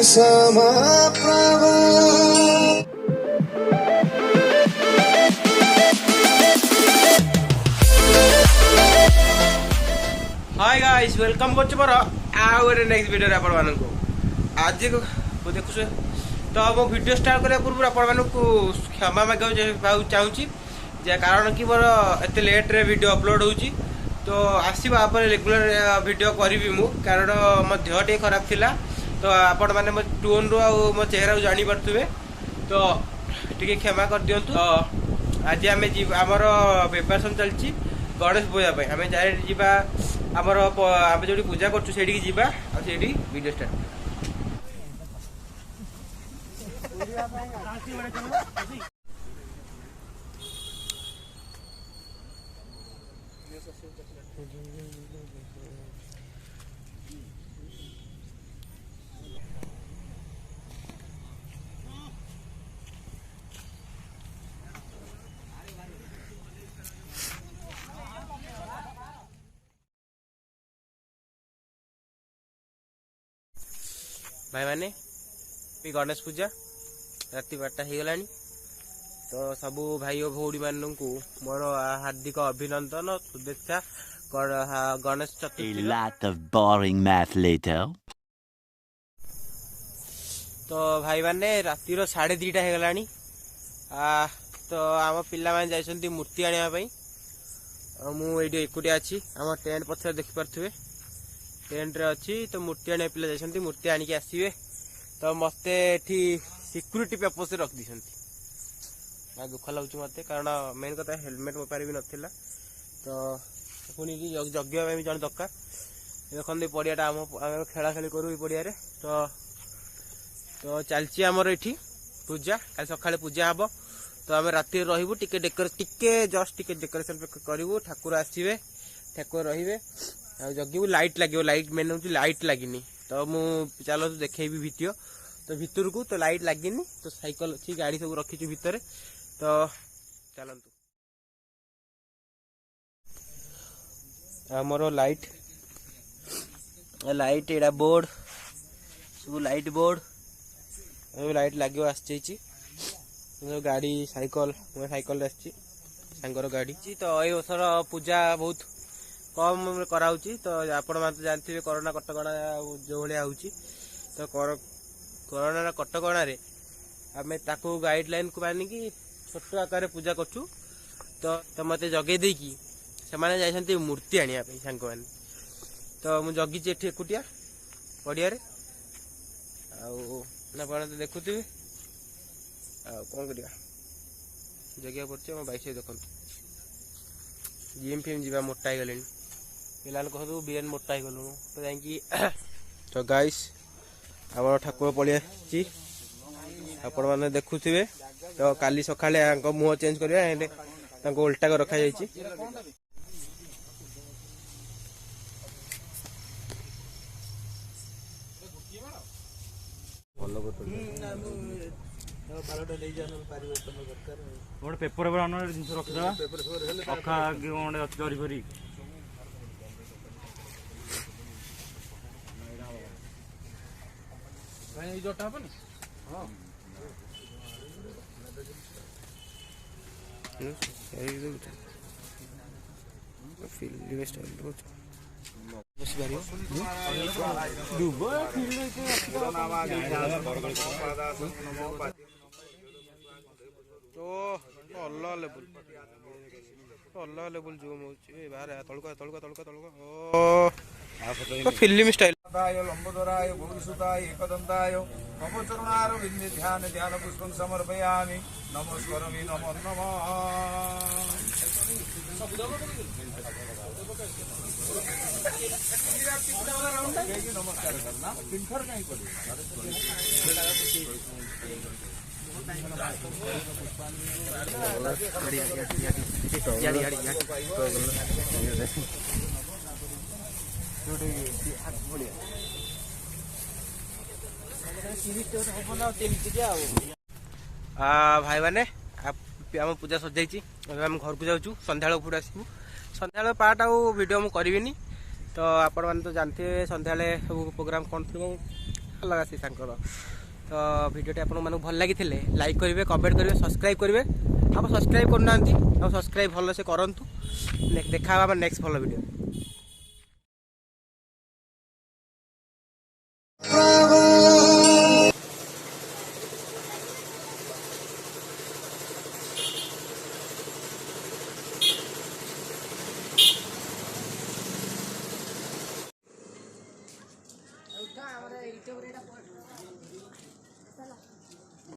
समप्रभा। Hi guys welcome करछु मोर आउ गोटे नेक्स्ट वीडियो रे आपण मानन को आज को देखु तो मो वीडियो स्टार्ट करे पूर्व आपण मानन को क्षमा मागो चाहूची जे कारण कि मोर एते लेट रे वीडियो अपलोड होची तो आसीबा आपण रेगुलर वीडियो करबी मु कारण मो देह टे खराब थिला तो आपण माने मो टोन रो आ मो चेहरा जानि परथुबे तो टिके क्षमा कर दियंतु। तो आज आमे हमर प्रिपरेशन चलची गणेश पूजा पे आमे जाय जीवा आमर आम जो पूजा करछु सेठी जीवा आ सेठी वीडियो स्टार्ट भाई माने गणेश पूजा राति 12टा हो गलानी तो सबू भाई और भौणी मान को मोर हार्दिक अभिनंदन शुभेच्छा गणेश चतुर्थी। तो भाई माने रातिर 2:30 हो गलानी तो आम पिला माने जाइछन्ती मूर्ति आनिया पई मु एडी एकुटिया अछि आम टेंट पछरे देखि परथुबे टेंट रे अच्छी तो मूर्ति आने पिला जाइछन्ती मूर्ति आनिक आसीबे तो मस्ते एठी सिक्यूरिटी पेपर से रख दिसन्ती दुख लागुच मते कारण मेन कथा हेलमेट मो पारे भी नथिला तो पुनी जगिया भी जन दरकार देखते पड़ियाटा आम खेला खेली करू पड़िया रे तो चलची आमर एठी पूजा कल सकाळे पूजा हबो तो आम राति रहबू टिके डेकोरेशन करू ठाकुर आसीबे ठाकुर रहिबे जगिबू लाइट लगे लाइट मेन हूँ लाइट लगिनी तो मु चलो देखेबी भिडियो तो भितर को तो लाइट लगिनी तो साइकिल अच्छी गाड़ी सब रखी भितर तो चलतु आमर लाइट लाइट एडा बोर्ड सब लाइट बोर्ड लाइट लगे आसी गाड़ी साइकिल साइकिल आंगर गाड़ी तो ये वर्षर पूजा बहुत कम कराउची तो आपण माने जानथिबे कोरोना कटकणा जो भलिया होउची तो कोरोना कटकणा रे आमे ताको गाइडलाइन को मानि कि छोट आकार पूजा करछु तो मते जगे दे कि से माने जाइछन्ती मूर्ति आनिया पे सांग माने तो मु जगी जे एकुटिया पड़िया रे ना पण तो देखुथिबे कोन करिया जगिया पड़छ हम बाइसे देखन जिम फिम जीवा मोटा ही गलेनी पिला कहू बीरेन मोटा ही गलु तो जाकि तो गाइस आम ठाकुर पड़िया आपण मैंने देखुवे तो काली सकाळे मुह चेंज करा उल्टा कर रखा जाइए गोटे पेपर जिन रखीद अखा जरी भरी जोटा हेनी हाँ film style level zoom film style लंबोदराय भूषुताय एकदंताय नमचरणार विंध्य ध्यान ध्यान पुष्पं समर्पयामि नमस्करोमि नमो नमः। नमस्कार करना पिंखर कहीं पड़ी भाई मैंने आम पूजा सजाई आम घर को जाऊँ सन्ध्या उपरे आसबू सन्ध्या पार्ट आउ वीडियो मुझे करी तो आपण मैंने तो जानते सन्ध्या सब प्रोग्राम कौन थी अलग से तो भिडियोटी आपको भल लगी लाइक करेंगे कमेंट करेंगे सब्सक्राइब करेंगे आप सब्सक्राइब करना आप सब्सक्राइब भल से करूँ देखा नेक्स्ट भल वीडियो।